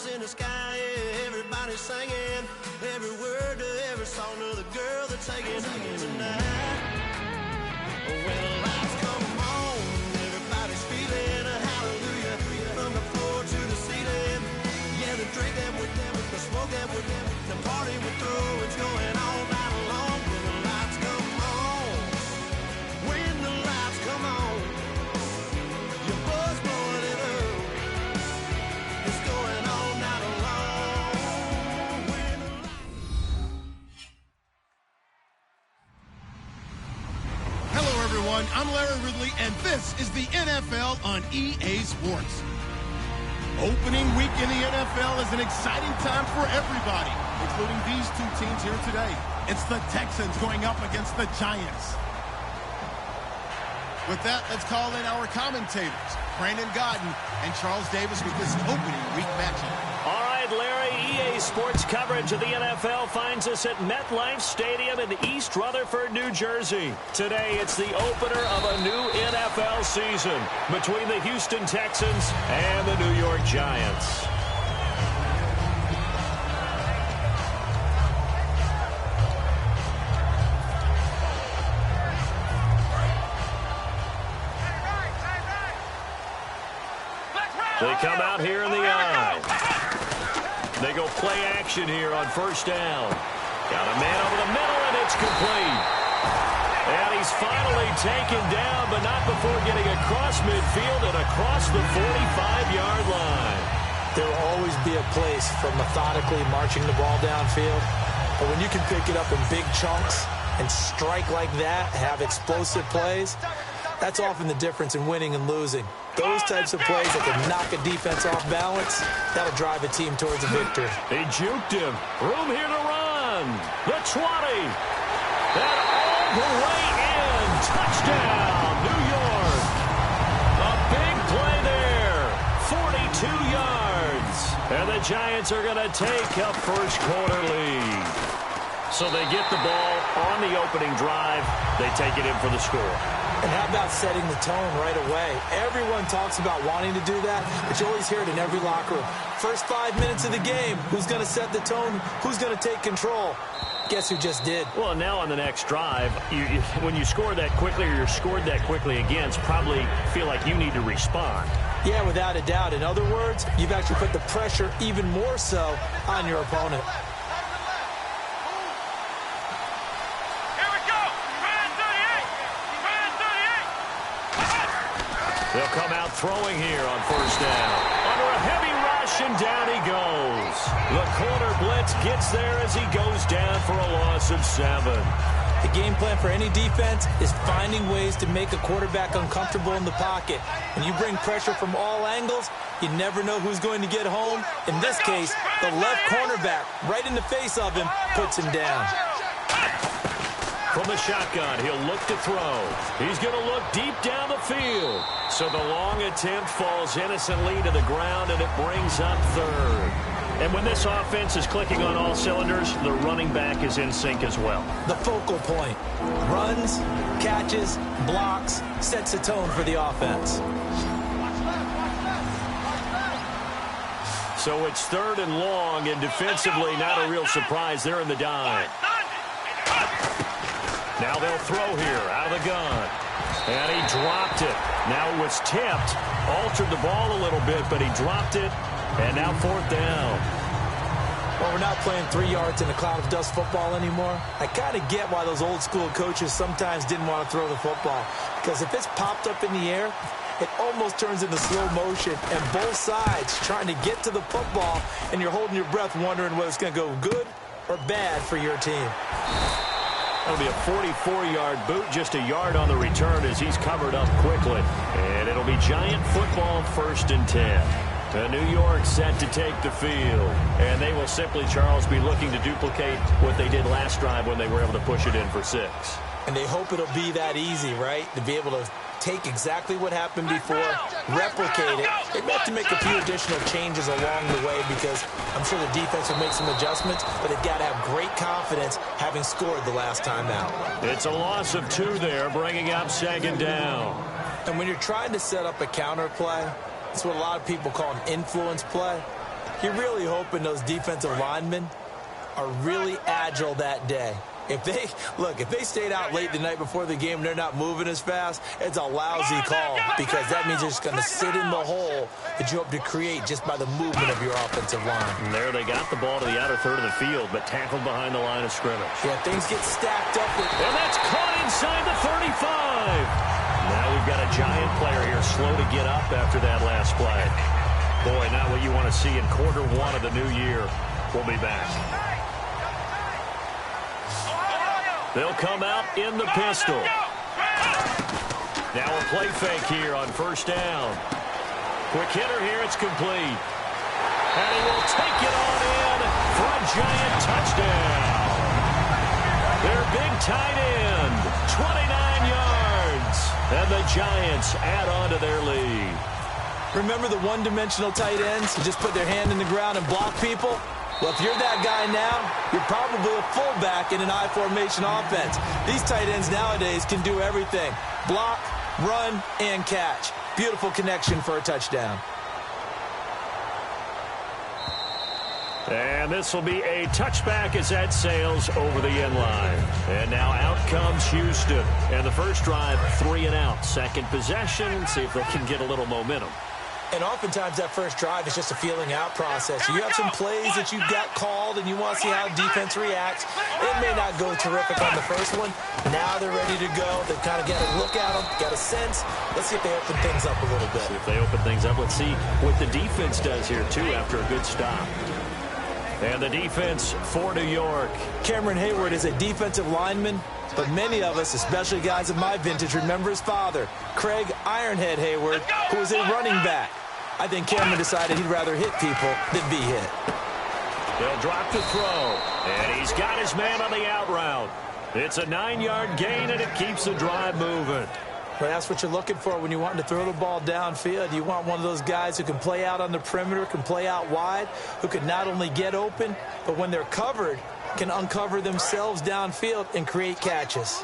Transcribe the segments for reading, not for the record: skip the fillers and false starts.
stars in the sky, yeah, everybody's singing every word to every song of the girl they're taking tonight. When the lights come on, everybody's feeling a hallelujah from the floor to the ceiling. Yeah, the drink that with them, the smoke that with them, the party we're through, it's going all night long. When the lights come on, when the lights come on, your buzz blowing it up. It's going all night long. When the Hello, everyone. I'm Larry Ridley, and this is the NFL on EA Sports. Opening week in the NFL is an exciting time for everybody, including these two teams here today. It's the Texans going up against the Giants. With that, let's call in our commentators, Brandon Godden and Charles Davis, with this opening week matchup. All right, Larry, EA Sports coverage of the NFL finds us at MetLife Stadium in East Rutherford, New Jersey. Today, it's the opener of a new NFL season between the Houston Texans and the New York Giants. They come out here in the eye. They go play action here on first down. Got a man over the middle, and it's complete. And he's finally taken down, but not before getting across midfield and across the 45-yard line. There will always be a place for methodically marching the ball downfield. But when you can pick it up in big chunks and strike like that, have explosive plays, that's often the difference in winning and losing. Those types of plays that can knock a defense off balance, that'll drive a team towards a victory. He juked him. Room here to run. The 20. And all the way in. Touchdown, New York. A big play there. 42 yards. And the Giants are going to take a first quarter lead. So they get the ball on the opening drive. They take it in for the score. And how about setting the tone right away? Everyone talks about wanting to do that, but you always hear it in every locker room. First 5 minutes of the game, who's going to set the tone? Who's going to take control? Guess who just did? Well, and now on the next drive, when you score that quickly or you're scored that quickly against, probably feel like you need to respond. Yeah, without a doubt. In other words, you've actually put the pressure even more so on your opponent. They'll come out throwing here on first down. Under a heavy rush, and down he goes. The corner blitz gets there as he goes down for a loss of 7. The game plan for any defense is finding ways to make a quarterback uncomfortable in the pocket. When you bring pressure from all angles, you never know who's going to get home. In this case, the left cornerback, right in the face of him, puts him down. From the shotgun, he'll look to throw. He's going to look deep down the field. So the long attempt falls innocently to the ground, and it brings up third. And when this offense is clicking on all cylinders, the running back is in sync as well. The focal point. Runs, catches, blocks, sets the tone for the offense. So it's third and long, and defensively not a real surprise. They're in the dime. Now they'll throw here out of the gun. And he dropped it. Now it was tipped. Altered the ball a little bit, but he dropped it. And now fourth down. Well, we're not playing 3 yards in a cloud of dust football anymore. I kind of get why those old school coaches sometimes didn't want to throw the football. Because if it's popped up in the air, it almost turns into slow motion. And both sides trying to get to the football, and you're holding your breath wondering whether it's going to go good or bad for your team. That'll be a 44-yard boot, just a yard on the return as he's covered up quickly. And it'll be Giant football, 1st and 10. New York set to take the field. And they will simply, Charles, be looking to duplicate what they did last drive when they were able to push it in for 6. And they hope it'll be that easy, right? To be able to take exactly what happened before, replicate it. They have to make a few additional changes along the way because I'm sure the defense will make some adjustments, but they've got to have great confidence having scored the last time out. It's a loss of 2 there, bringing up 2nd down. And when you're trying to set up a counter play, it's what a lot of people call an influence play. You're really hoping those defensive linemen are really agile that day. If they stayed out late the night before the game and they're not moving as fast, it's a lousy call because that means they're just going to sit in the hole that you hope to create just by the movement of your offensive line. And there they got the ball to the outer third of the field, but tackled behind the line of scrimmage. Yeah, things get stacked up. And that's caught inside the 35. Now we've got a giant player here slow to get up after that last play. Boy, not what you want to see in quarter one of the new year. We'll be back. They'll come out in the pistol. Now a play fake here on first down. Quick hitter here, it's complete. And he will take it on in for a giant touchdown. Their big tight end, 29 yards. And the Giants add on to their lead. Remember the one-dimensional tight ends who just put their hand in the ground and block people? Well, if you're that guy now, you're probably a fullback in an I-formation offense. These tight ends nowadays can do everything. Block, run, and catch. Beautiful connection for a touchdown. And this will be a touchback as that sails over the end line. And now out comes Houston. And the first drive, 3 and out. Second possession, see if they can get a little momentum. And oftentimes that first drive is just a feeling out process. You have some plays that you got called and you want to see how defense reacts. It may not go terrific on the first one. Now they're ready to go. They've kind of got a look at them, got a sense. Let's see if they open things up a little bit. See if they open things up. Let's see what the defense does here, too, after a good stop. And the defense for New York. Cameron Hayward is a defensive lineman, but many of us, especially guys of my vintage, remember his father, Craig Ironhead Hayward, who was a running back. I think Cameron decided he'd rather hit people than be hit. They'll drop the throw, and he's got his man on the out route. It's a 9-yard gain, and it keeps the drive moving. Well, that's what you're looking for when you want to throw the ball downfield. You want one of those guys who can play out on the perimeter, can play out wide, who can not only get open, but when they're covered, can uncover themselves downfield and create catches.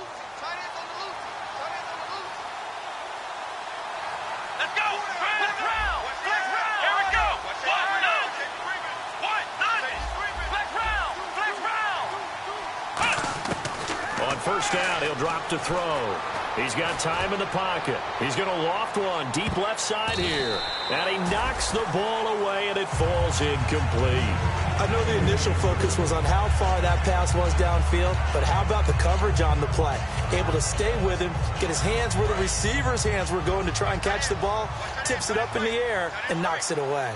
First down, he'll drop to throw. He's got time in the pocket. He's going to loft one deep left side here. And he knocks the ball away, and it falls incomplete. I know the initial focus was on how far that pass was downfield, but how about the coverage on the play? Able to stay with him, get his hands where the receiver's hands were going to try and catch the ball, tips it up in the air, and knocks it away.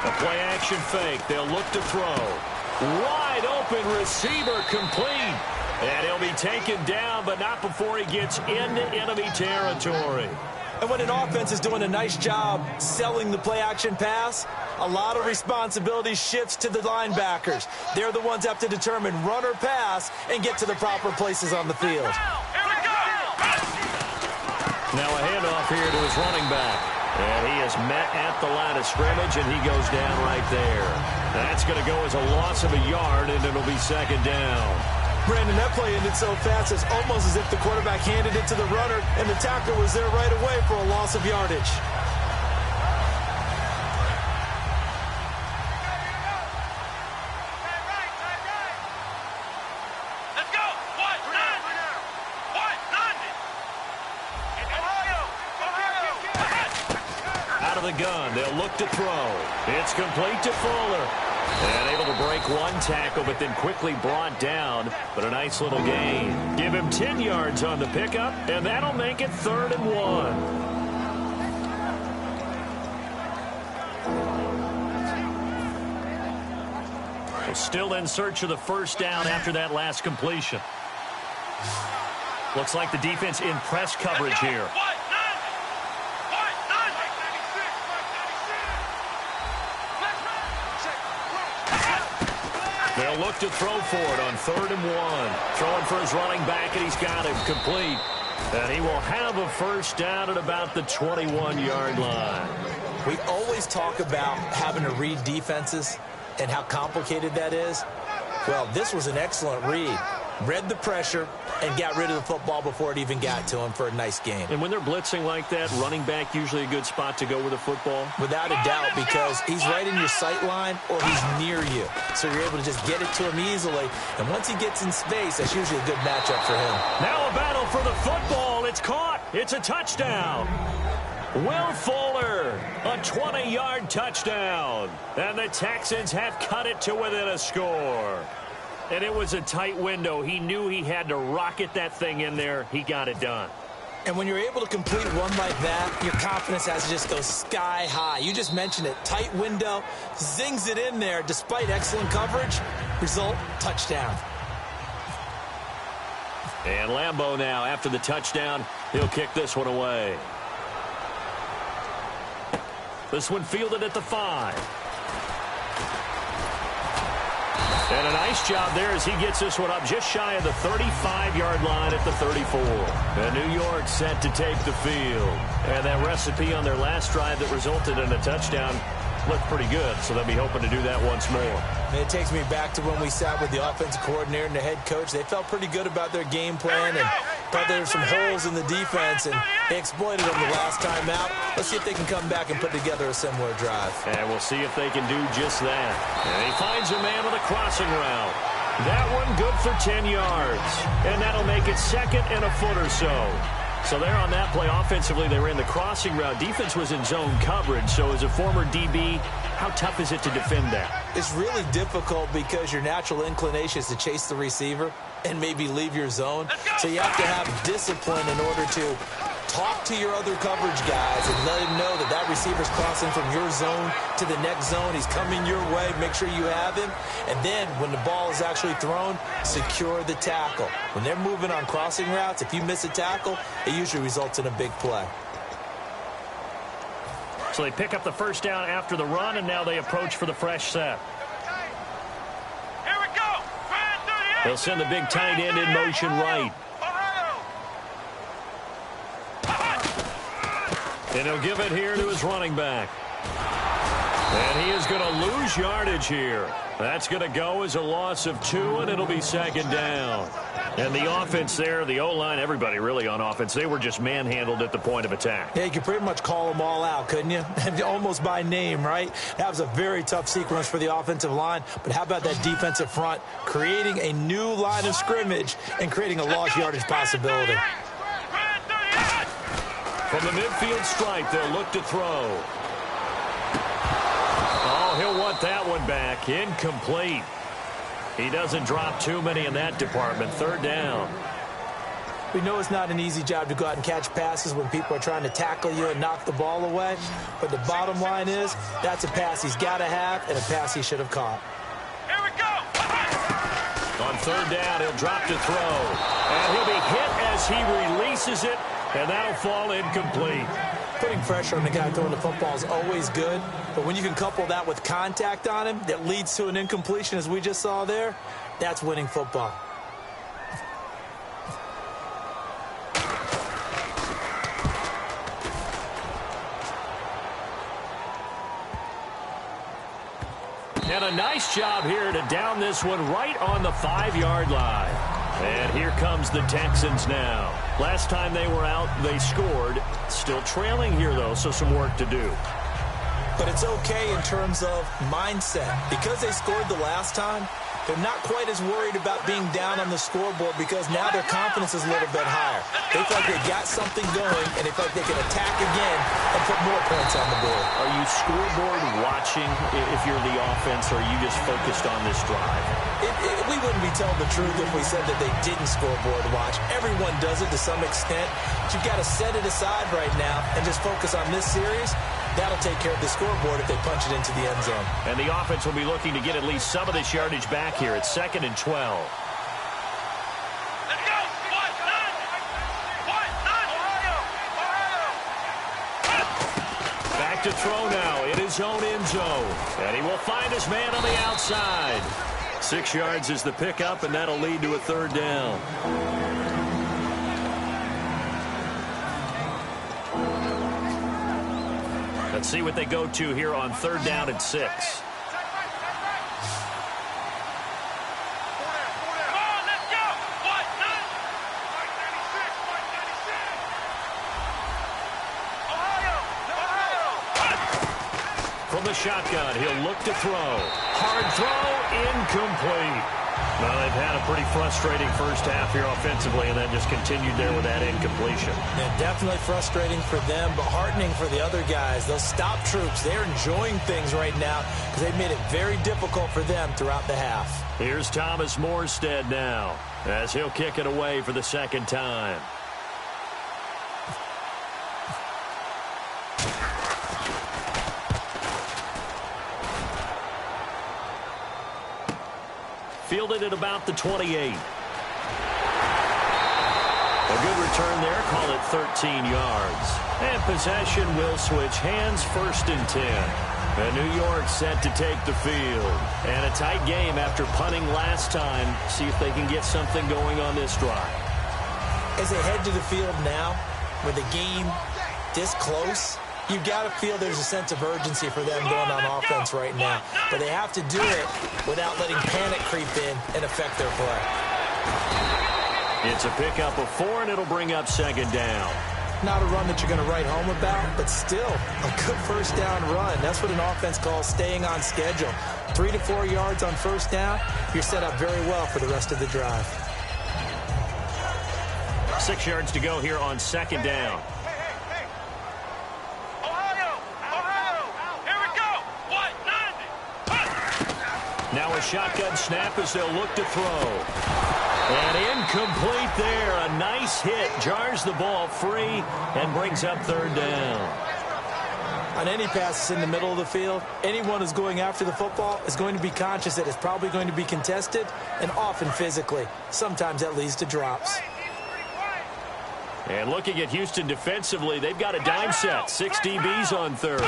A play-action fake. They'll look to throw. Wide open receiver complete. And he'll be taken down, but not before he gets into enemy territory. And when an offense is doing a nice job selling the play-action pass, a lot of responsibility shifts to the linebackers. They're the ones that have to determine run or pass and get to the proper places on the field. Now a handoff here to his running back. And he is met at the line of scrimmage, and he goes down right there. That's going to go as a loss of a yard, and it'll be second down. Brandon, that play ended so fast, it's almost as if the quarterback handed it to the runner, and the tackler was there right away for a loss of yardage. The gun. They'll look to throw. It's complete to Fuller. And able to break one tackle, but then quickly brought down. But a nice little gain. Give him 10 yards on the pickup, and that'll make it 3rd and 1. Still in search of the first down after that last completion. Looks like the defense in press coverage here. They'll look to throw for it on 3rd and 1. Throwing for his running back, and he's got him complete. And he will have a first down at about the 21-yard line. We always talk about having to read defenses and how complicated that is. Well, this was an excellent read. read the pressure, and got rid of the football before it even got to him for a nice game. And when they're blitzing like that, running back usually a good spot to go with the football? Without a doubt, because he's right in your sight line or he's near you. So you're able to just get it to him easily. And once he gets in space, that's usually a good matchup for him. Now a battle for the football. It's caught. It's a touchdown. Will Fuller, a 20-yard touchdown. And the Texans have cut it to within a score. And it was a tight window. He knew he had to rocket that thing in there. He got it done. And when you're able to complete one like that, your confidence has to just go sky high. You just mentioned it. Tight window, zings it in there despite excellent coverage. Result, touchdown. And Lambeau now, after the touchdown, he'll kick this one away. This one fielded at the 5. And a nice job there as he gets this one up just shy of the 35-yard line at the 34. And New York set to take the field. And that recipe on their last drive that resulted in a touchdown looked pretty good, so they'll be hoping to do that once more. And it takes me back to when we sat with the offensive coordinator and the head coach. They felt pretty good about their game plan and thought there were some holes in the defense, and they exploited them the last time out. Let's see if they can come back and put together a similar drive. And we'll see if they can do just that. And he finds a man with a crossing route. That one good for 10 yards. And that'll make it second and a foot or so. So there on that play, offensively, they ran the crossing route. Defense was in zone coverage. So as a former DB, how tough is it to defend that? It's really difficult because your natural inclination is to chase the receiver and maybe leave your zone. So you have to have discipline in order to talk to your other coverage guys and let him know that that receiver's crossing from your zone to the next zone. He's coming your way. Make sure you have him. And then when the ball is actually thrown, secure the tackle. When they're moving on crossing routes, if you miss a tackle, it usually results in a big play. So they pick up the first down after the run, and now they approach for the fresh set. Here we go. They'll send the big tight end in motion right. And he'll give it here to his running back. And he is going to lose yardage here. That's going to go as a loss of 2, and it'll be second down. And the offense there, the O-line, everybody really on offense, they were just manhandled at the point of attack. Yeah, you could pretty much call them all out, couldn't you? Almost by name, right? That was a very tough sequence for the offensive line. But how about that defensive front creating a new line of scrimmage and creating a lost yardage possibility? From the midfield stripe, they'll look to throw. Oh, he'll want that one back. Incomplete. He doesn't drop too many in that department. Third down. We know it's not an easy job to go out and catch passes when people are trying to tackle you and knock the ball away. But the bottom line is, that's a pass he's got to have and a pass he should have caught. Here we go. On third down, he'll drop to throw. And he'll be hit as he releases it, and that'll fall incomplete. Putting pressure on the guy throwing the football is always good, but when you can couple that with contact on him that leads to an incompletion, as we just saw there, that's winning football. And a nice job here to down this one right on the 5-yard line. And here comes the Texans now. Last time they were out, they scored. Still trailing here, though, so some work to do. But it's okay in terms of mindset. Because they scored the last time, they're not quite as worried about being down on the scoreboard because now their confidence is a little bit higher. They feel like they got something going, and they feel like they can attack again and put more points on the board. Are you scoreboard watching if you're the offense, or are you just focused on this drive? We wouldn't be telling the truth if we said that they didn't scoreboard watch. Everyone does it to some extent. But you've got to set it aside right now and just focus on this series. That'll take care of the scoreboard if they punch it into the end zone. And the offense will be looking to get at least some of this yardage back here. It's 2nd and 12. Let's go. Back to throw now in his own end zone. And he will find his man on the outside. 6 yards is the pickup, and that'll lead to a third down. Let's see what they go to here on 3rd down and 6. Come on, let's go. From the shotgun, he'll look to throw. Hard throw, incomplete. Well, they've had a pretty frustrating first half here offensively, and then just continued there with that incompletion. Yeah, definitely frustrating for them, but heartening for the other guys. Those stop troops, they're enjoying things right now because they've made it very difficult for them throughout the half. Here's Thomas Morstead now as he'll kick it away for the second time. Fielded at about the 28. A good return there. Call it 13 yards. And possession will switch hands, 1st and 10. And New York set to take the field. And a tight game after punting last time. See if they can get something going on this drive. As they head to the field now, with the game this close, you got to feel there's a sense of urgency for them going on offense right now. But they have to do it without letting panic creep in and affect their play. It's a pickup of 4, and it'll bring up 2nd down. Not a run that you're going to write home about, but still a good first down run. That's what an offense calls staying on schedule. 3 to 4 yards on first down, you're set up very well for the rest of the drive. 6 yards to go here on 2nd down. Now a shotgun snap as they'll look to throw. And incomplete there. A nice hit. Jars the ball free and brings up 3rd down. On any passes in the middle of the field, anyone who's going after the football is going to be conscious that it's probably going to be contested and often physically. Sometimes that leads to drops. And looking at Houston defensively, they've got a dime set. 6 DBs on 3rd.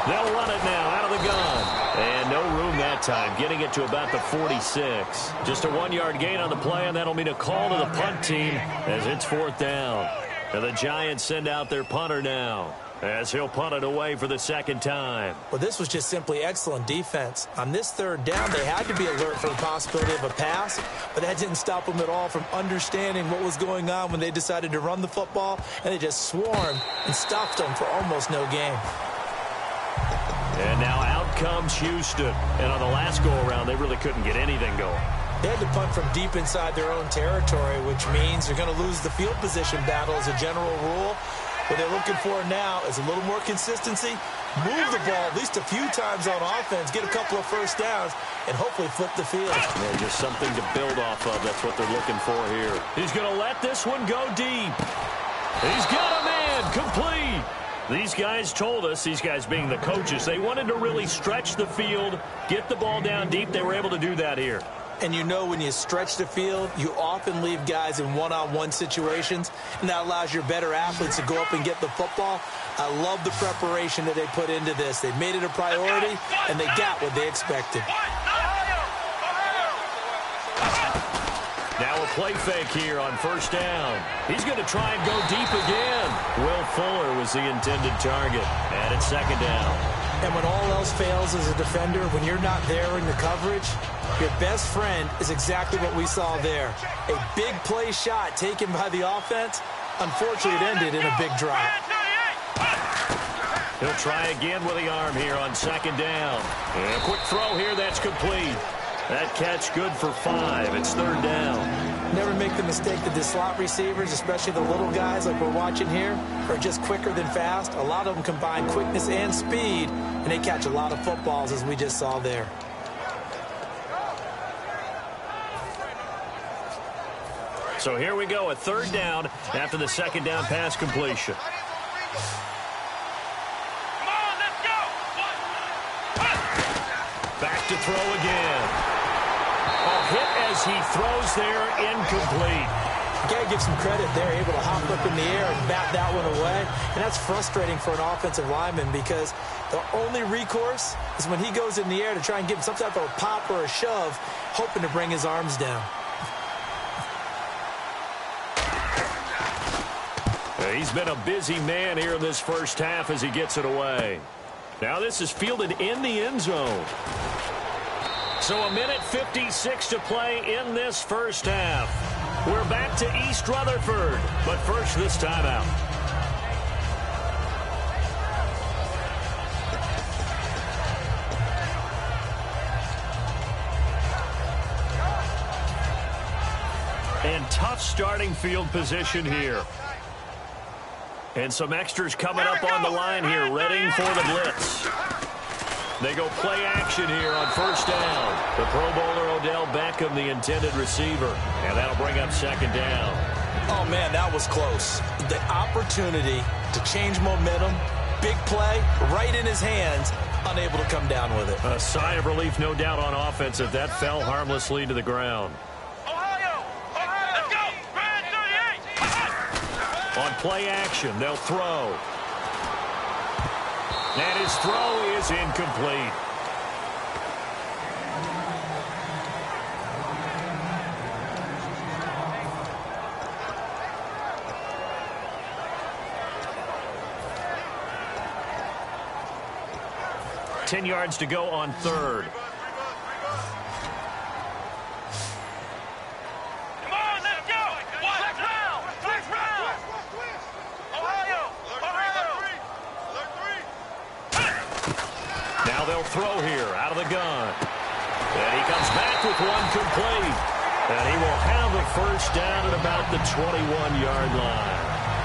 They'll run it now out of the gun. And no room that time, getting it to about the 46. Just a 1-yard gain on the play, and that'll mean a call to the punt team as it's 4th down. And the Giants send out their punter now as he'll punt it away for the 2nd time. Well, this was just simply excellent defense. On this 3rd down, they had to be alert for the possibility of a pass, but that didn't stop them at all from understanding what was going on when they decided to run the football, and they just swarmed and stopped them for almost no gain. And now out comes Houston. And on the last go-around, they really couldn't get anything going. They had to punt from deep inside their own territory, which means they're going to lose the field position battle as a general rule. What they're looking for now is a little more consistency, move the ball at least a few times on offense, get a couple of first downs, and hopefully flip the field. Yeah, just something to build off of. That's what they're looking for here. He's going to let this one go deep. He's got a man complete. These guys told us, these guys being the coaches, they wanted to really stretch the field, get the ball down deep. They were able to do that here. And you know when you stretch the field, you often leave guys in one-on-one situations, and that allows your better athletes to go up and get the football. I love the preparation that they put into this. They made it a priority, and they got what they expected. Now a play fake here on 1st down. He's going to try and go deep again. Will Fuller was the intended target, and it's 2nd down. And when all else fails as a defender, when you're not there in the coverage, your best friend is exactly what we saw there. A big play shot taken by the offense. Unfortunately, it ended in a big drop. He'll try again with the arm here on 2nd down. And a quick throw here, that's complete. That catch good for 5. It's 3rd down. Never make the mistake that the slot receivers, especially the little guys like we're watching here, are just quicker than fast. A lot of them combine quickness and speed, and they catch a lot of footballs, as we just saw there. So here we go, a 3rd down after the 2nd down pass completion. Back to throw again. Hit as he throws there, incomplete. You got to give some credit there, able to hop up in the air and bat that one away. And that's frustrating for an offensive lineman because the only recourse is when he goes in the air to try and give some type of a pop or a shove, hoping to bring his arms down. He's been a busy man here in this first half as he gets it away. Now this is fielded in the end zone. So a minute 56 to play in this first half. We're back to East Rutherford, but first this timeout. tough starting field position here. And some extras coming up on the line here, readying for the blitz. They go play action here on first down. The Pro Bowler Odell Beckham, the intended receiver. And that'll bring up second down. Oh, man, that was close. The opportunity to change momentum, big play, right in his hands, unable to come down with it. A sigh of relief, no doubt, on offense that that fell harmlessly to the ground. Ohio! Let's go! Grand 38! On play action, they'll throw. And his throw is incomplete. Ten yards to go on third. Come on, let's go! Flex round! Flex round! Ohio! Now they'll throw here out of the gun. And he comes back with one complete. And he will have a first down at about the 21-yard line.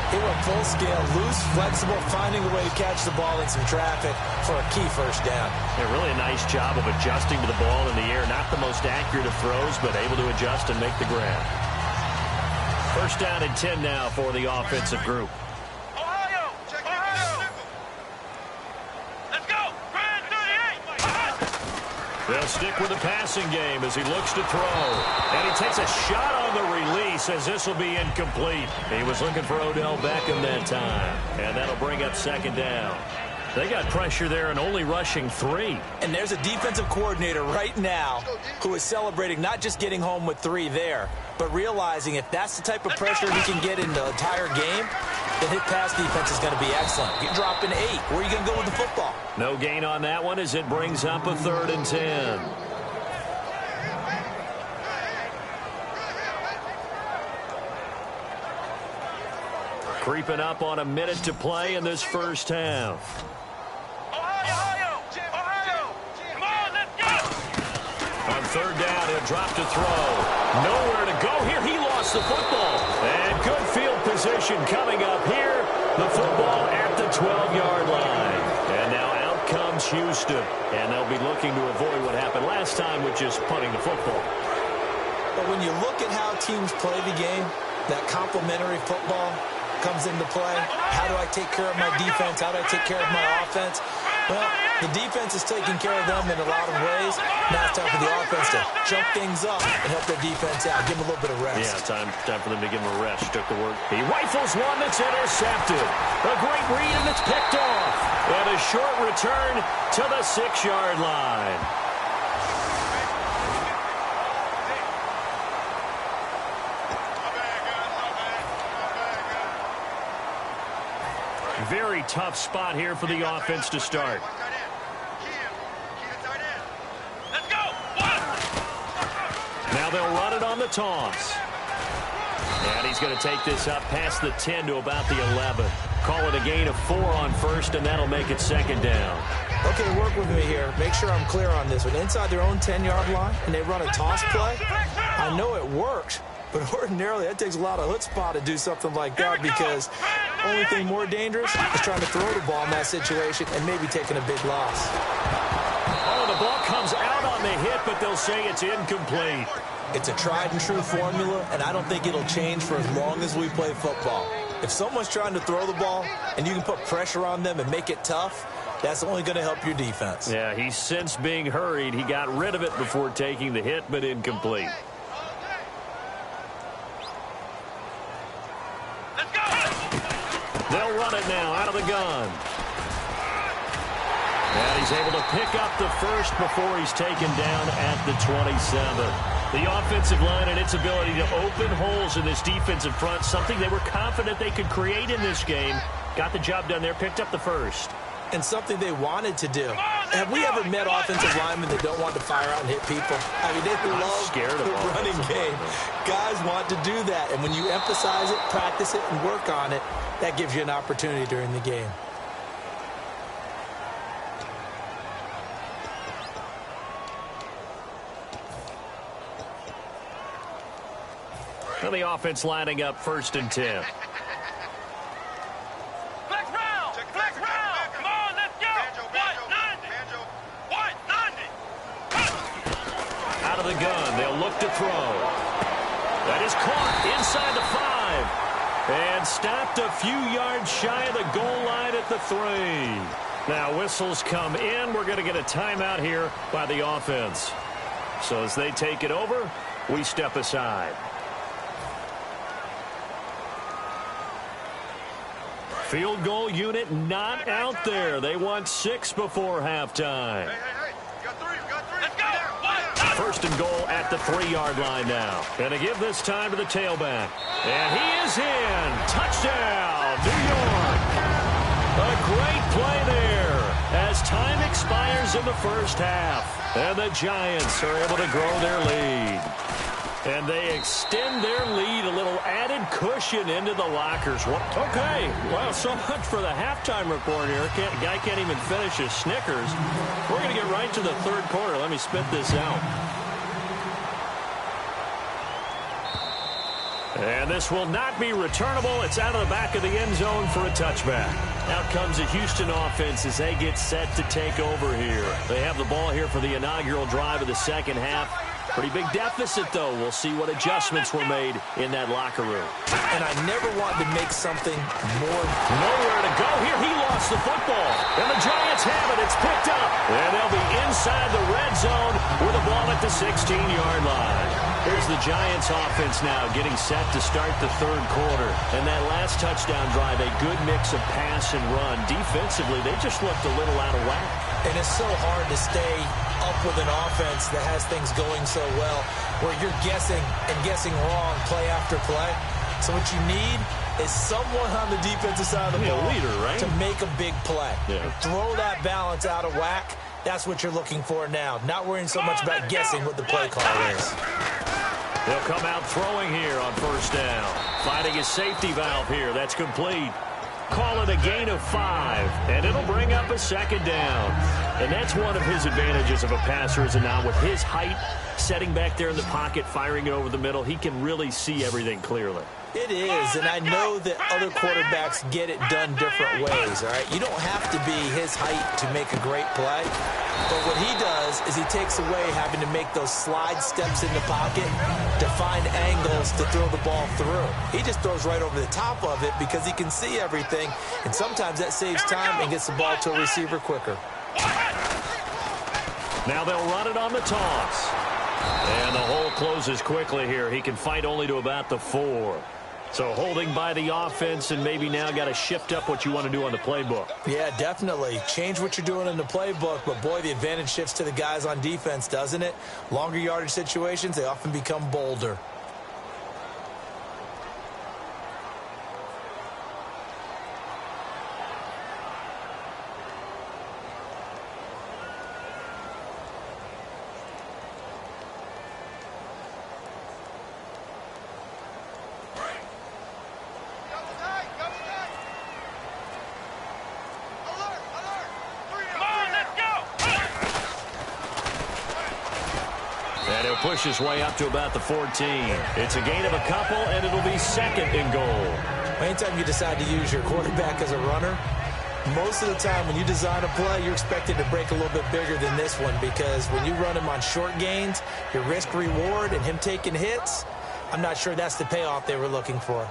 He went full scale, loose, flexible, finding a way to catch the ball in some traffic for a key first down. Yeah, really a nice job of adjusting to the ball in the air. Not the most accurate of throws, but able to adjust and make the grab. First down and 10 now for the offensive group. Ohio! Let's go! Grand 38! They'll stick with the passing game as he looks to throw. And he takes a shot on the release as this will be incomplete. He was looking for Odell Beckham that time. And that'll bring up second down. They got pressure there and only rushing 3. And there's a defensive coordinator right now who is celebrating not just getting home with 3 there, but realizing if that's the type of pressure he can get in the entire game, then his pass defense is going to be excellent. You're dropping 8. Where are you going to go with the football? No gain on that one as it brings up a 3rd and 10. Creeping up on a minute to play in this first half. Ohio! Come on, let's go! On third down, he'll drop to throw. Nowhere to go here. He lost the football. And good field position coming up here. The football at the 12-yard line. And now out comes Houston. And they'll be looking to avoid what happened last time with just punting the football. But when you look at how teams play the game, that complementary football comes into play. How do I take care of my defense? How do I take care of my offense? Well, the defense is taking care of them in a lot of ways. Now it's time for the offense to jump things up and help their defense out. Give them a little bit of rest. Yeah, time for them to give him a rest. Took the work. He rifles one that's intercepted. A great read and it's picked off. And a short return to the 6-yard line. Very tough spot here for the offense to start. Let's go! Now they'll run it on the toss. And he's going to take this up past the 10 to about the 11. Call it a gain of 4 on first, and that'll make it second down. Okay, work with me here. Make sure I'm clear on this one. Inside their own 10-yard line, and they run a toss play. I know it worked, but ordinarily that takes a lot of chutzpah to do something like that because the only thing more dangerous is trying to throw the ball in that situation and maybe taking a big loss. Oh, the ball comes out on the hit, but they'll say it's incomplete. It's a tried-and-true formula, and I don't think it'll change for as long as we play football. If someone's trying to throw the ball and you can put pressure on them and make it tough, that's only going to help your defense. Yeah, he's since being hurried. He got rid of it before taking the hit, but incomplete. Let's go! They'll run it now out of the gun. And he's able to pick up the first before he's taken down at the 27. The offensive line and its ability to open holes in this defensive front, something they were confident they could create in this game. Got the job done there, picked up the first. And something they wanted to do. Have we ever met offensive linemen that don't want to fire out and hit people? I mean, they love the running game. Guys want to do that. And when you emphasize it, practice it, and work on it, that gives you an opportunity during the game. And the offense lining up 1st and 10. Flex round! Flex round! Come on, let's go! What? 90! Out of the gun. They'll look to throw. That is caught inside the 5. And stopped a few yards shy of the goal line at the 3. Now whistles come in. We're going to get a timeout here by the offense. So as they take it over, we step aside. Field goal unit not out there. They want 6 before halftime. Hey, you got 3. Let's go! 1st and goal at the 3-yard line now. Going to give this time to the tailback. And he is in. Touchdown, New York. A great play there as time expires in the first half. And the Giants are able to grow their lead. And they extend their lead, a little added cushion into the lockers. Okay, well, so much for the halftime report here. Guy can't even finish his Snickers. We're going to get right to the 3rd quarter. Let me spit this out. And this will not be returnable. It's out of the back of the end zone for a touchback. Out comes the Houston offense as they get set to take over here. They have the ball here for the inaugural drive of the second half. Pretty big deficit, though. We'll see what adjustments were made in that locker room. And I never wanted to make something more. Nowhere to go here. He lost the football. And the Giants have it. It's picked up. And they'll be inside the red zone with the ball at the 16-yard line. Here's the Giants offense now getting set to start the 3rd quarter. And that last touchdown drive, a good mix of pass and run. Defensively, they just looked a little out of whack. And it's so hard to stay up with an offense that has things going so well, where you're guessing and guessing wrong play after play. So what you need is someone on the defensive side of the ball, a leader, right? to make a big play. Yeah. Throw that balance out of whack. That's what you're looking for now. Not worrying so much about guessing what the play call is. They'll come out throwing here on 1st down. Finding a safety valve here. That's complete. Call it a gain of 5, and it'll bring up a 2nd down. And that's one of his advantages of a passer, is now with his height, setting back there in the pocket, firing it over the middle, he can really see everything clearly. It is, and I know that other quarterbacks get it done different ways, all right? You don't have to be his height to make a great play. But what he does is he takes away having to make those slide steps in the pocket to find angles to throw the ball through. He just throws right over the top of it because he can see everything, and sometimes that saves time and gets the ball to a receiver quicker. Now they'll run it on the toss. And the hole closes quickly here. He can fight only to about the 4. So holding by the offense, and maybe now got to shift up what you want to do on the playbook. Yeah, definitely. Change what you're doing in the playbook, but boy, the advantage shifts to the guys on defense, doesn't it? Longer yardage situations, they often become bolder. Push his way up to about the 14. It's a gain of a couple, and it'll be 2nd and goal. Anytime you decide to use your quarterback as a runner, most of the time when you design a play, you're expected to break a little bit bigger than this one, because when you run him on short gains, your risk-reward and him taking hits, I'm not sure that's the payoff they were looking for.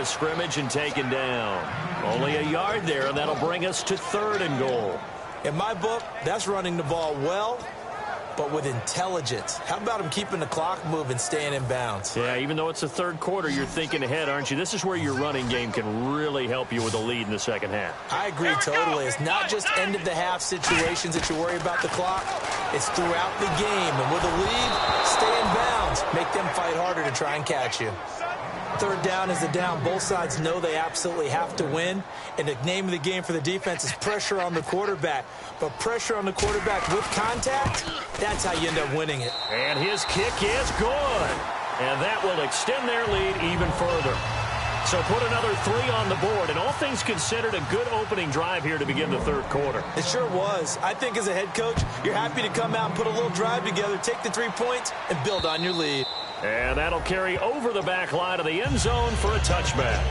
Scrimmage and taken down. Only a yard there, and that'll bring us to 3rd and goal. In my book, that's running the ball well, but with intelligence. How about him keeping the clock moving, staying in bounds? Yeah, even though it's the 3rd quarter, you're thinking ahead, aren't you? This is where your running game can really help you with a lead in the second half. I agree totally. It's not just end-of-the-half situations that you worry about the clock. It's throughout the game. And with a lead, stay in bounds. Make them fight harder to try and catch you. third down is the down both sides know they absolutely have to win. And the name of the game for the defense is pressure on the quarterback. But pressure on the quarterback with contact, that's how you end up winning it. And his kick is good. And that will extend their lead even further. So put another 3 on the board. And all things considered, a good opening drive here to begin the third quarter. It sure was. I think as a head coach, you're happy to come out and put a little drive together, take the 3 points, and build on your lead. And that'll carry over the back line of the end zone for a touchback.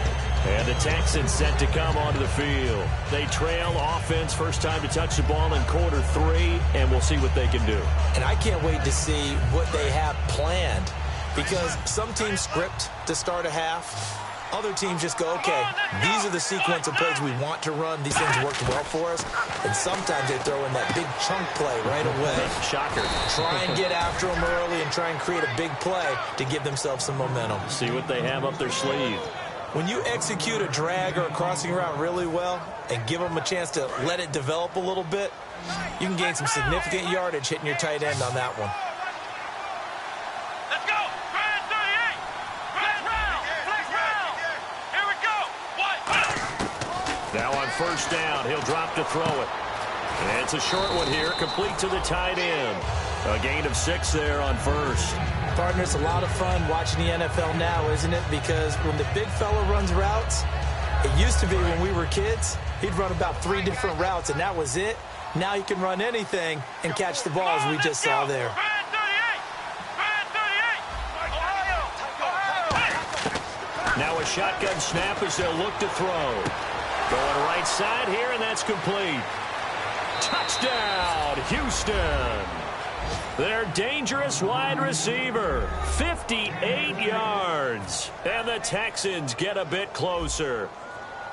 And the Texans set to come onto the field. They trail offense, first time to touch the ball in quarter 3, and we'll see what they can do. And I can't wait to see what they have planned, because some teams script to start a half. Other teams just go, okay, these are the sequence of plays we want to run. These things worked well for us. And sometimes they throw in that big chunk play right away. Shocker. Try and get after them early and try and create a big play to give themselves some momentum. See what they have up their sleeve. When you execute a drag or a crossing route really well and give them a chance to let it develop a little bit, you can gain some significant yardage hitting your tight end on that one. Let's go. Grand 38. Flex round. Flex round. Here we go. Now on first down, he'll drop to throw it. And it's a short one here, complete to the tight end. A gain of 6 there on first. Partner, it's a lot of fun watching the NFL now, isn't it? Because when the big fella runs routes, it used to be when we were kids, he'd run about 3 different routes, and that was it. Now he can run anything and catch the ball, as we just saw there. Grand 38. Grand 38. Ohio. Now a shotgun snap as they'll look to throw. Going right side here, and that's complete. Touchdown, Houston. Their dangerous wide receiver, 58 yards. And the Texans get a bit closer.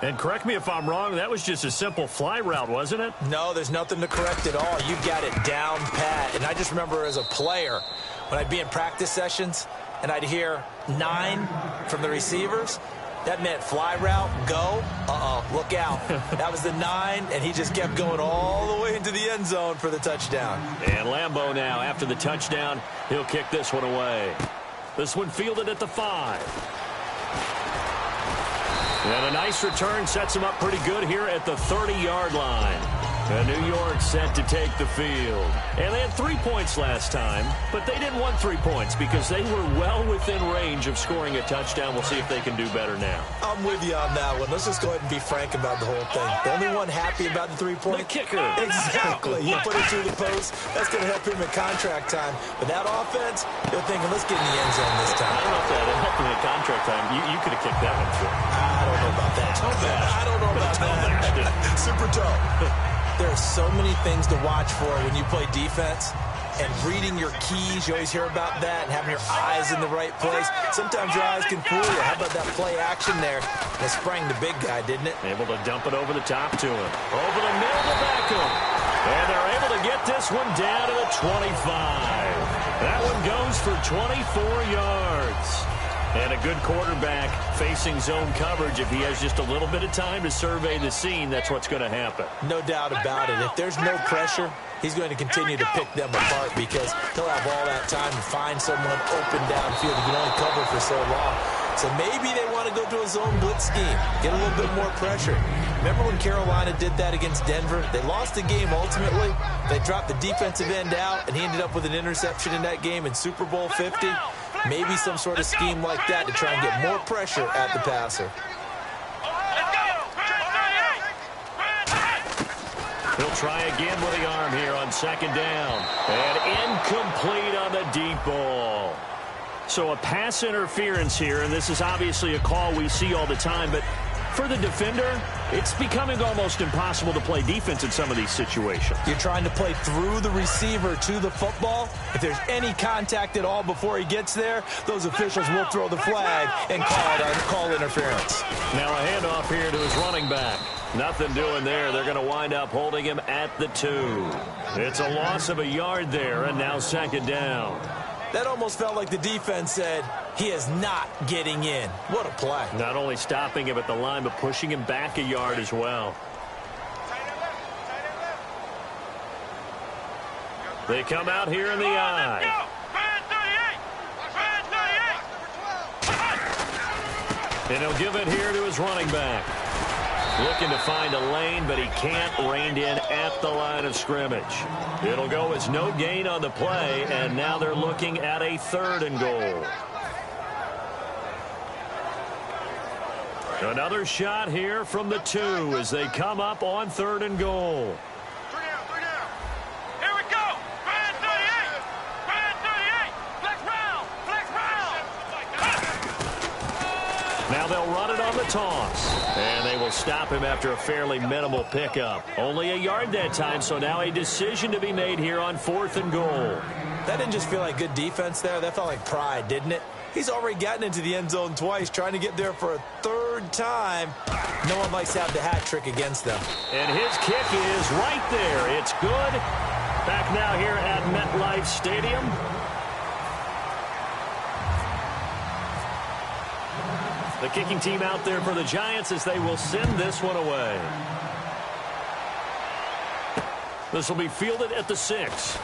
And correct me if I'm wrong, that was just a simple fly route, wasn't it? No, there's nothing to correct at all. You got it down pat. And I just remember as a player, when I'd be in practice sessions and I'd hear 9 from the receivers, that meant fly route, go, look out. That was the 9, and he just kept going all the way into the end zone for the touchdown. And Lambeau now, after the touchdown, he'll kick this one away. This one fielded at the 5. And a nice return sets him up pretty good here at the 30-yard line. And New York set to take the field. And they had 3 points last time, but they didn't want 3 points because they were well within range of scoring a touchdown. We'll see if they can do better now. I'm with you on that one. Let's just go ahead and be frank about the whole thing. The only one happy about the 3-point? The kicker. Exactly. You put it through the post. That's going to help him at contract time. But that offense, they're thinking, let's get in the end zone this time. I don't know if that helped him at contract time. You could have kicked that one through. I don't know about that. I don't know about that. Super toe. There are so many things to watch for when you play defense. And reading your keys, you always hear about that, and having your eyes in the right place. Sometimes your eyes can fool you. How about that play action there? It sprang the big guy, didn't it? Able to dump it over the top to him. Over the middle to Beckham. And they're able to get this one down to the 25. That one goes for 24 yards. And a good quarterback facing zone coverage. If he has just a little bit of time to survey the scene, that's what's going to happen. No doubt about it. If there's no pressure, he's going to continue to pick them apart because he'll have all that time to find someone open downfield. He can only cover for so long. So maybe they want to go to a zone blitz scheme, get a little bit more pressure. Remember when Carolina did that against Denver? They lost the game ultimately. They dropped the defensive end out, and he ended up with an interception in that game in Super Bowl 50. Maybe some sort of scheme like that to try and get more pressure at the passer. He'll try again with the arm here on second down. And incomplete on the deep ball. So a pass interference here, and this is obviously a call we see all the time, but for the defender, it's becoming almost impossible to play defense in some of these situations. You're trying to play through the receiver to the football. If there's any contact at all before he gets there, those officials will throw the flag and call interference. Now a handoff here to his running back. Nothing doing there. They're going to wind up holding him at the 2. It's a loss of a yard there, and now second down. That almost felt like the defense said, he is not getting in. What a play. Not only stopping him at the line, but pushing him back a yard as well. They come out here in the eye. And he'll give it here to his running back. Looking to find a lane, but he can't. Reined in at the line of scrimmage. It'll go as no gain on the play, and now they're looking at a 3rd and goal. Another shot here from the 2 as they come up on 3rd and goal. 3 down. Here we go. Brand 38. Brand 38. Flex round. Now they'll run it on the toss. And they will stop him after a fairly minimal pickup. Only a yard that time, so now a decision to be made here on 4th and goal. That didn't just feel like good defense there. That felt like pride, didn't it? He's already gotten into the end zone twice, trying to get there for a 3rd time. No one likes to have the hat trick against them. And his kick is right there. It's good. Back now here at MetLife Stadium. The kicking team out there for the Giants as they will send this one away. This will be fielded at the 6.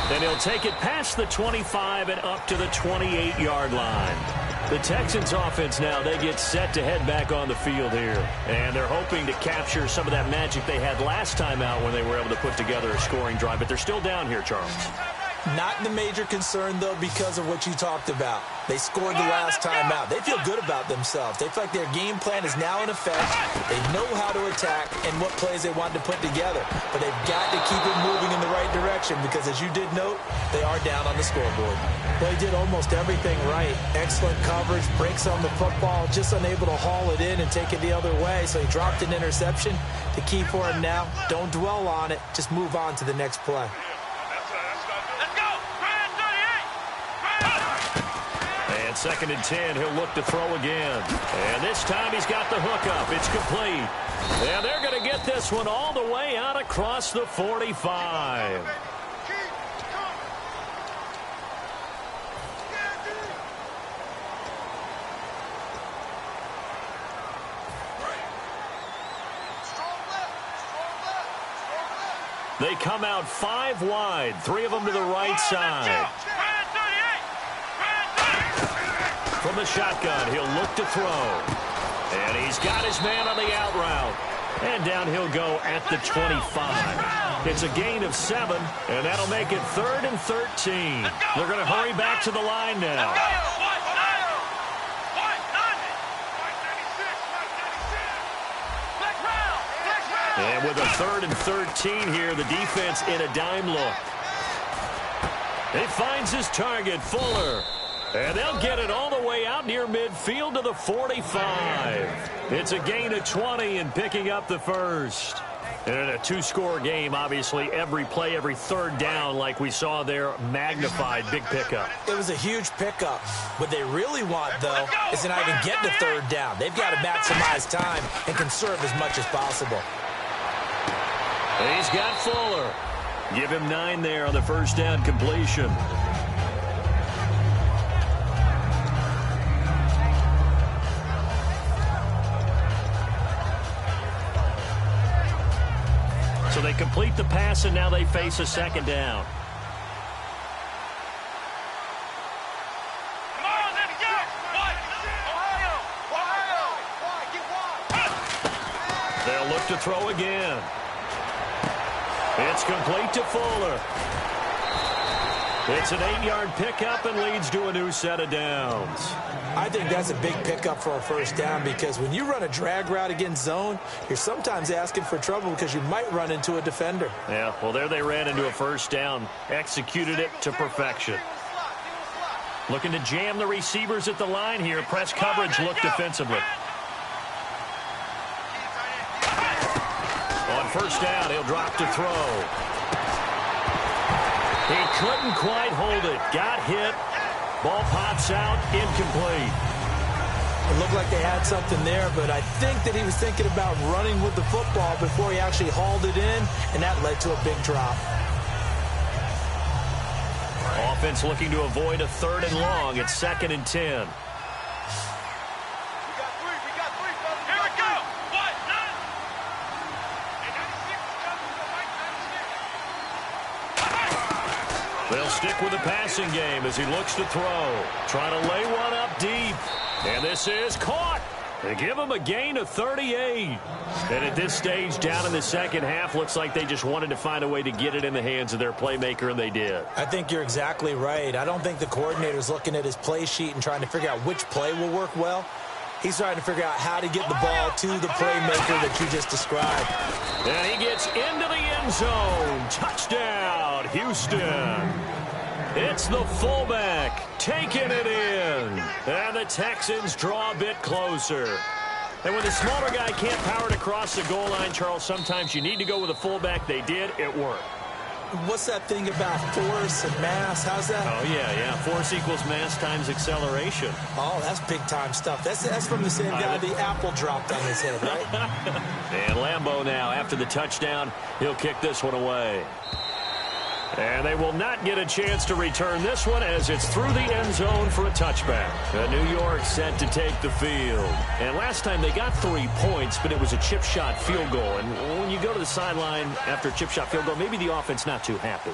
And he'll take it past the 25 and up to the 28-yard line. The Texans offense now, they get set to head back on the field here. And they're hoping to capture some of that magic they had last time out when they were able to put together a scoring drive. But they're still down here, Charles. Not the major concern, though, because of what you talked about. They scored the last time out. They feel good about themselves. They feel like their game plan is now in effect. They know how to attack and what plays they want to put together. But they've got to keep it moving in the right direction because, as you did note, they are down on the scoreboard. Well, he did almost everything right. Excellent coverage, breaks on the football, just unable to haul it in and take it the other way. So he dropped an interception. The key for him now, don't dwell on it. Just move on to the next play. And 2nd and 10, he'll look to throw again. And this time he's got the hook up. It's complete. And they're going to get this one all the way out across the 45. They come out 5 wide, 3 of them to the right side. From the shotgun, he'll look to throw. And he's got his man on the out route. And down he'll go at the 25. It's a gain of 7, and that'll make it 3rd and 13. They're going to hurry back to the line now. And with a 3rd and 13 here, the defense in a dime look. He finds his target, Fuller. And they'll get it all the way out near midfield to the 45. It's a gain of 20 and picking up the first. And in a 2-score game, obviously, every play, every 3rd down, like we saw there, magnified, big pickup. It was a huge pickup. What they really want, though, is to not even get to 3rd down. They've got to maximize time and conserve as much as possible. And he's got Fuller. Give him 9 there on the first down completion. So they complete the pass, and now they face a 2nd down. They'll look to throw again. It's complete to Fuller. It's an 8-yard pickup and leads to a new set of downs. I think that's a big pickup for a first down because when you run a drag route against zone, you're sometimes asking for trouble because you might run into a defender. Yeah, well, there they ran into a first down, executed it to perfection. Looking to jam the receivers at the line here. Press coverage, look defensively. On first down, he'll drop to throw. He couldn't quite hold it. Got hit. Ball pops out, incomplete. It looked like they had something there, but I think that he was thinking about running with the football before he actually hauled it in, and that led to a big drop. Offense looking to avoid a 3rd and long. It's 2nd and 10. They'll stick with the passing game as he looks to throw. Trying to lay one up deep. And this is caught. They give them a gain of 38. And at this stage, down in the second half, looks like they just wanted to find a way to get it in the hands of their playmaker, and they did. I think you're exactly right. I don't think the coordinator's looking at his play sheet and trying to figure out which play will work well. He's trying to figure out how to get the ball to the playmaker that you just described. And he gets into the end zone. Touchdown, Houston. It's the fullback taking it in. And the Texans draw a bit closer. And when the smaller guy can't power it across the goal line, Charles, sometimes you need to go with a fullback. They did. It worked. What's that thing about force and mass? How's that? Oh, yeah. Force equals mass times acceleration. Oh, that's big-time stuff. That's from the same guy the apple dropped on his head, right? And Lambeau now, after the touchdown, he'll kick this one away. And they will not get a chance to return this one as it's through the end zone for a touchback. New York set to take the field. And last time they got 3 points, but it was a chip shot field goal. And when you go to the sideline after a chip shot field goal, maybe the offense not too happy.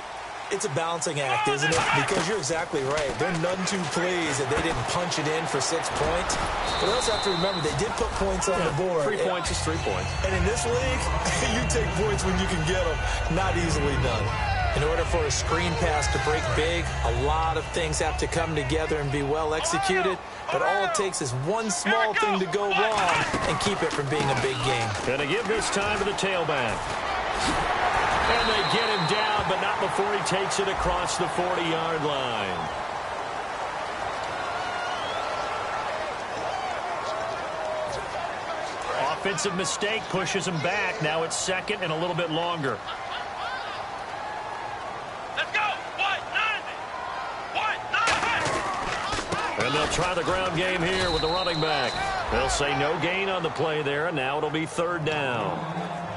It's a balancing act, isn't it? Because you're exactly right. They're none too pleased that they didn't punch it in for 6 points. But they also have to remember they did put points on the board. 3 points is 3 points. And in this league, you take points when you can get them. Not easily done. In order for a screen pass to break big, a lot of things have to come together and be well executed. But all it takes is one small thing to go wrong and keep it from being a big game. Gonna give this time to the tailback. And they get him down, but not before he takes it across the 40-yard line. Offensive mistake pushes him back. Now it's second and a little bit longer. And they'll try the ground game here with the running back. They'll say no gain on the play there, and now it'll be third down.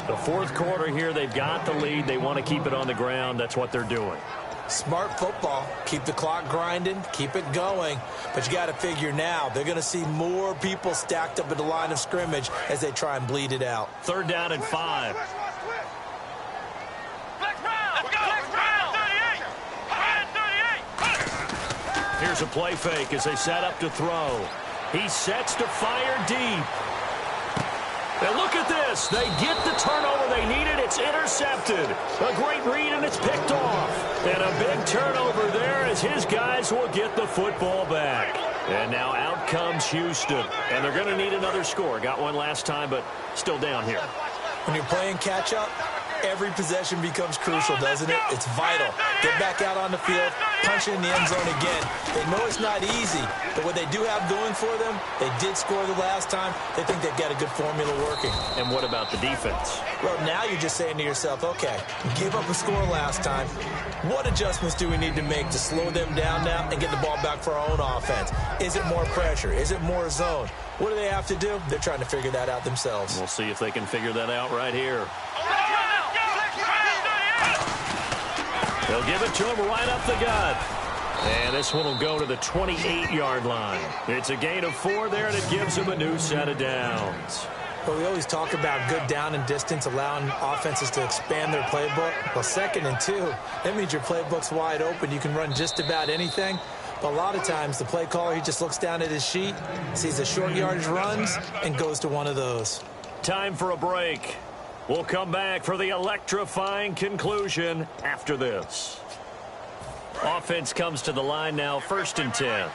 The fourth quarter here, they've got the lead. They want to keep it on the ground. That's what they're doing. Smart football. Keep the clock grinding. Keep it going. But you got to figure now, they're going to see more people stacked up at the line of scrimmage as they try and bleed it out. Third down and 5. Here's a play fake as they set up to throw. He sets to fire deep. And look at this. They get the turnover they needed. It's intercepted. A great read, and it's picked off. And a big turnover there as his guys will get the football back. And now out comes Houston. And they're going to need another score. Got one last time, but still down here. When you're playing catch-up, every possession becomes crucial, doesn't it? It's vital. Get back out on the field, punch it in the end zone again. They know it's not easy, but what they do have going for them, they did score the last time. They think they've got a good formula working. And what about the defense? Well, now you're just saying to yourself, okay, we gave up a score last time. What adjustments do we need to make to slow them down now and get the ball back for our own offense? Is it more pressure? Is it more zone? What do they have to do? They're trying to figure that out themselves. We'll see if they can figure that out right here. They'll give it to him right up the gut. And this one will go to the 28-yard line. It's a gain of 4 there, and it gives him a new set of downs. But we always talk about good down and distance, allowing offenses to expand their playbook. Well, 2nd and 2, that means your playbook's wide open. You can run just about anything. But a lot of times, the play caller, he just looks down at his sheet, sees the short yardage runs, and goes to one of those. Time for a break. We'll come back for the electrifying conclusion after this. Offense comes to the line now, 1st and 10.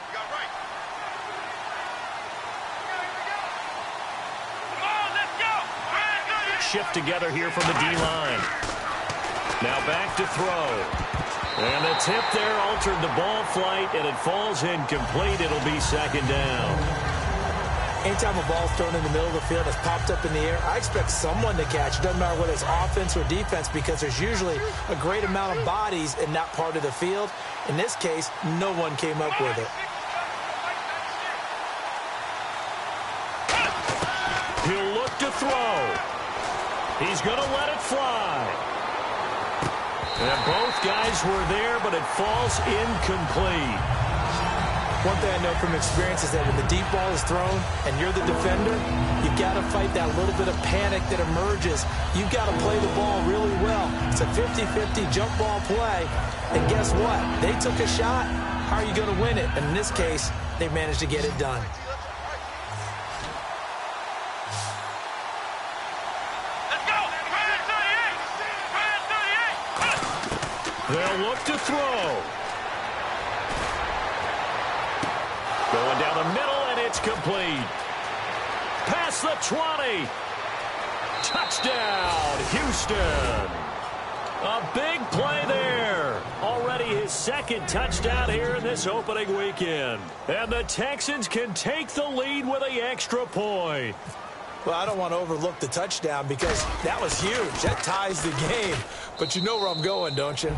Shift together here from the D-line. Now back to throw. And the tip there altered the ball flight, and it falls incomplete. It'll be 2nd down. Anytime a ball's thrown in the middle of the field, it's popped up in the air, I expect someone to catch. It doesn't matter whether it's offense or defense, because there's usually a great amount of bodies in that part of the field. In this case, no one came up with it. He'll look to throw. He's going to let it fly. And both guys were there, but it falls incomplete. One thing I know from experience is that when the deep ball is thrown and you're the defender, you've got to fight that little bit of panic that emerges. You've got to play the ball really well. It's a 50-50 jump ball play. And guess what? They took a shot. How are you going to win it? And in this case, they managed to get it done. They'll look to throw. Going down the middle, and it's complete. Past the 20. Touchdown, Houston. A big play there. Already his second touchdown here in this opening weekend. And the Texans can take the lead with an extra point. Well, I don't want to overlook the touchdown because that was huge. That ties the game. But you know where I'm going, don't you?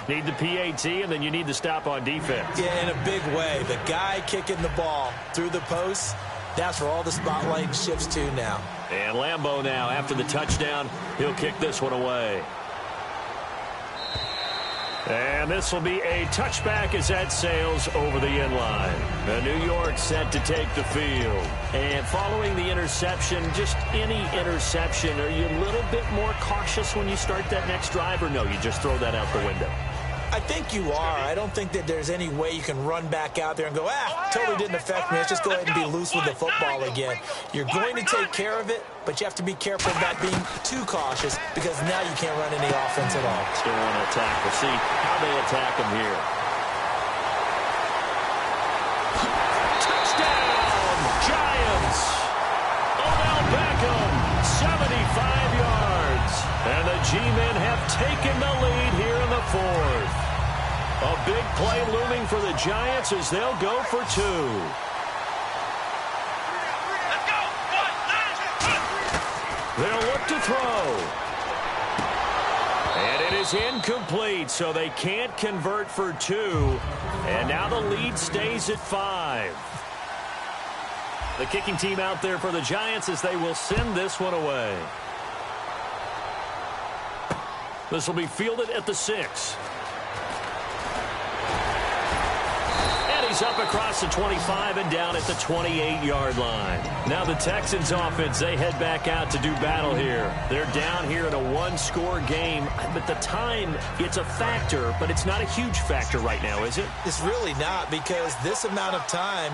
Need the PAT, and then you need the stop on defense. Yeah, in a big way. The guy kicking the ball through the posts, that's where all the spotlight shifts to now. And Lambeau now, after the touchdown, he'll kick this one away. And this will be a touchback as that sails over the end line. The New York set to take the field. And following the interception, just any interception, are you a little bit more cautious when you start that next drive, or no, you just throw that out the window? I think you are. I don't think that there's any way you can run back out there and go, totally didn't affect me. Let's just go ahead and be loose with the football again. You're going to take care of it, but you have to be careful about being too cautious because now you can't run any offense at all. Still want to attack. We'll see how they attack him here. Touchdown, Giants. Odell Beckham, 75 yards. And the G-men have taken the lead here in the fourth. A big play looming for the Giants as they'll go for two. Let's go. 1, 2, 3. They'll look to throw. And it is incomplete, so they can't convert for two. And now the lead stays at 5. The kicking team out there for the Giants as they will send this one away. This will be fielded at the 6. And he's up across the 25 and down at the 28-yard line. Now the Texans offense, they head back out to do battle here. They're down here in a one-score game. But the time, it's a factor, but it's not a huge factor right now, is it? It's really not, because this amount of time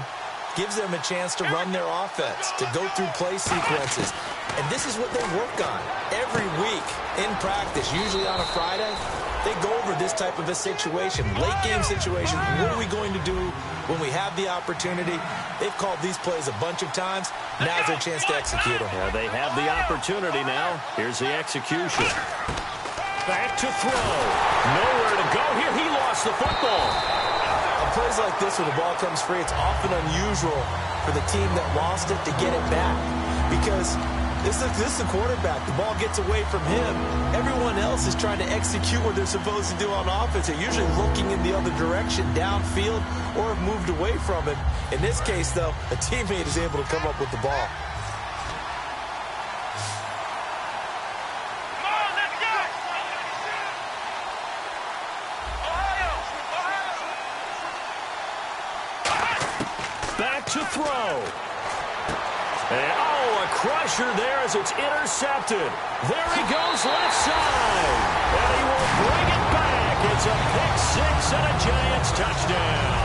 gives them a chance to run their offense, to go through play sequences. And this is what they work on every week in practice, usually on a Friday. They go over this type of a situation, late game situation. What are we going to do when we have the opportunity? They've called these plays a bunch of times. Now's their chance to execute them. Yeah, they have the opportunity now. Here's the execution. Back to throw. Nowhere to go here. He lost the football. On plays like this where the ball comes free, it's often unusual for the team that lost it to get it back, because this is the quarterback. The ball gets away from him. Everyone else is trying to execute what they're supposed to do on offense. They're usually looking in the other direction, downfield, or have moved away from it. In this case, though, a teammate is able to come up with the ball. Come on, let's go. Ohio. Back to throw. And, a crusher there as it's intercepted. There he goes left side. And he will bring it back. It's a pick 6 and a Giants touchdown.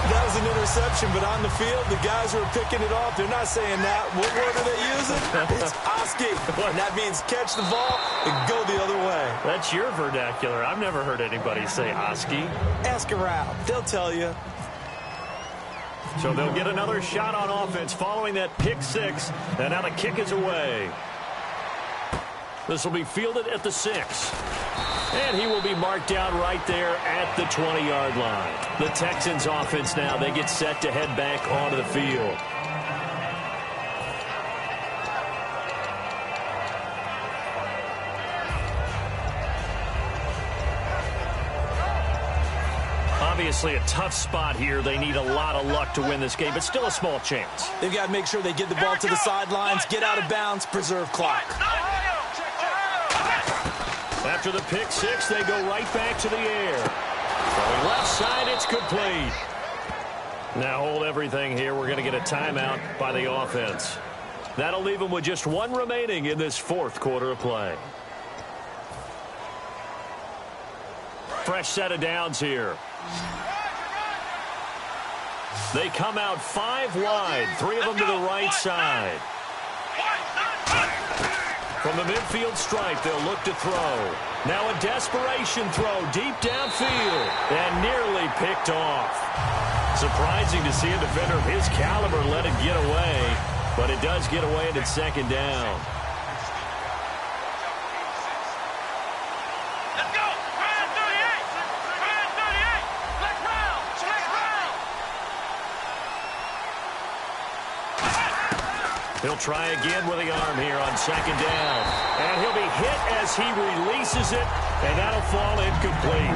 That was an interception, but on the field, the guys who are picking it off, they're not saying that. What word are they using? It's Oski. And that means catch the ball and go the other way. That's your vernacular. I've never heard anybody say Oski. Ask around. They'll tell you. So they'll get another shot on offense following that pick 6. And now the kick is away. This will be fielded at the 6. And he will be marked down right there at the 20-yard line. The Texans offense now, they get set to head back onto the field. Obviously a tough spot here. They need a lot of luck to win this game, but still a small chance. They've got to make sure they get the ball to the sidelines, get out of bounds, preserve clock. After the pick 6, they go right back to the air. Going left side, it's complete. Now hold everything here. We're going to get a timeout by the offense. That'll leave them with just one remaining in this fourth quarter of play. Fresh set of downs here. They come out 5 wide, 3 of them to the right side. From the midfield stripe, they'll look to throw. Now a desperation throw deep downfield and nearly picked off. Surprising to see a defender of his caliber let it get away, but it does get away and it's second down. Let's go. Round 38. Round 38. Let's round. Let's round. He'll try again with the arm here on second down. And he'll be hit as he releases it, and that'll fall incomplete.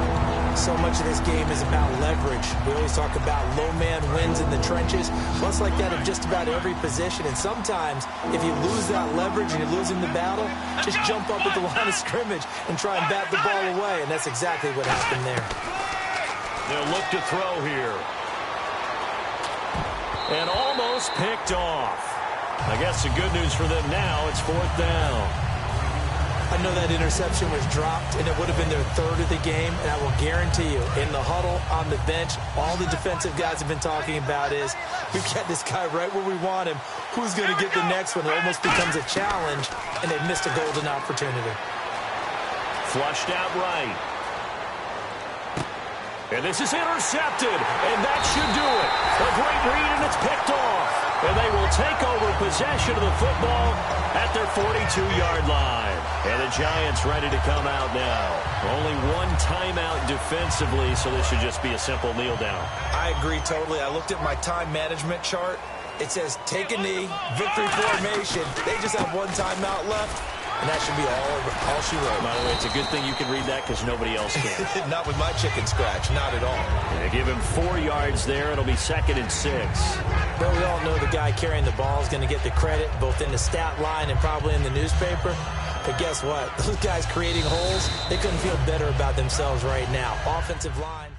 So much of this game is about leverage. We always talk about low man wins in the trenches. Well, it's like that in just about every position. And sometimes, if you lose that leverage and you're losing the battle, just jump up at the line of scrimmage and try and bat the ball away. And that's exactly what happened there. They'll look to throw here. And almost picked off. I guess the good news for them now, it's fourth down. I know that interception was dropped, and it would have been their third of the game, and I will guarantee you, in the huddle, on the bench, all the defensive guys have been talking about is, we've got this guy right where we want him. Who's going to get the next one? It almost becomes a challenge, and they've missed a golden opportunity. Flushed out right. And this is intercepted, and that should do it. A great read, and it's picked off. And they will take over possession of the football at their 42-yard line. And the Giants ready to come out now. Only one timeout defensively, so this should just be a simple kneel down. I agree totally. I looked at my time management chart. It says take a knee, victory formation. They just have one timeout left. And that should be all she wrote. By the way, it's a good thing you can read that because nobody else can. Not with my chicken scratch. Not at all. They give him 4 yards there. It'll be 2nd and 6. Well, we all know the guy carrying the ball is going to get the credit both in the stat line and probably in the newspaper. But guess what? Those guys creating holes, they couldn't feel better about themselves right now. Offensive line.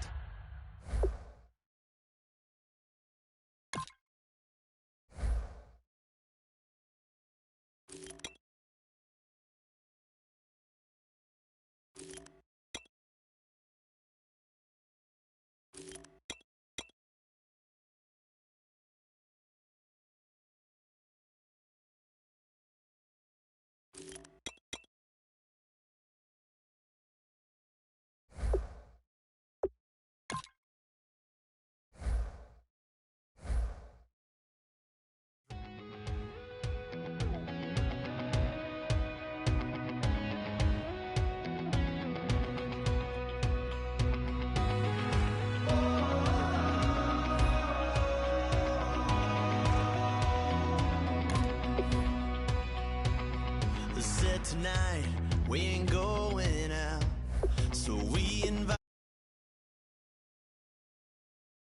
Tonight we ain't going out, so we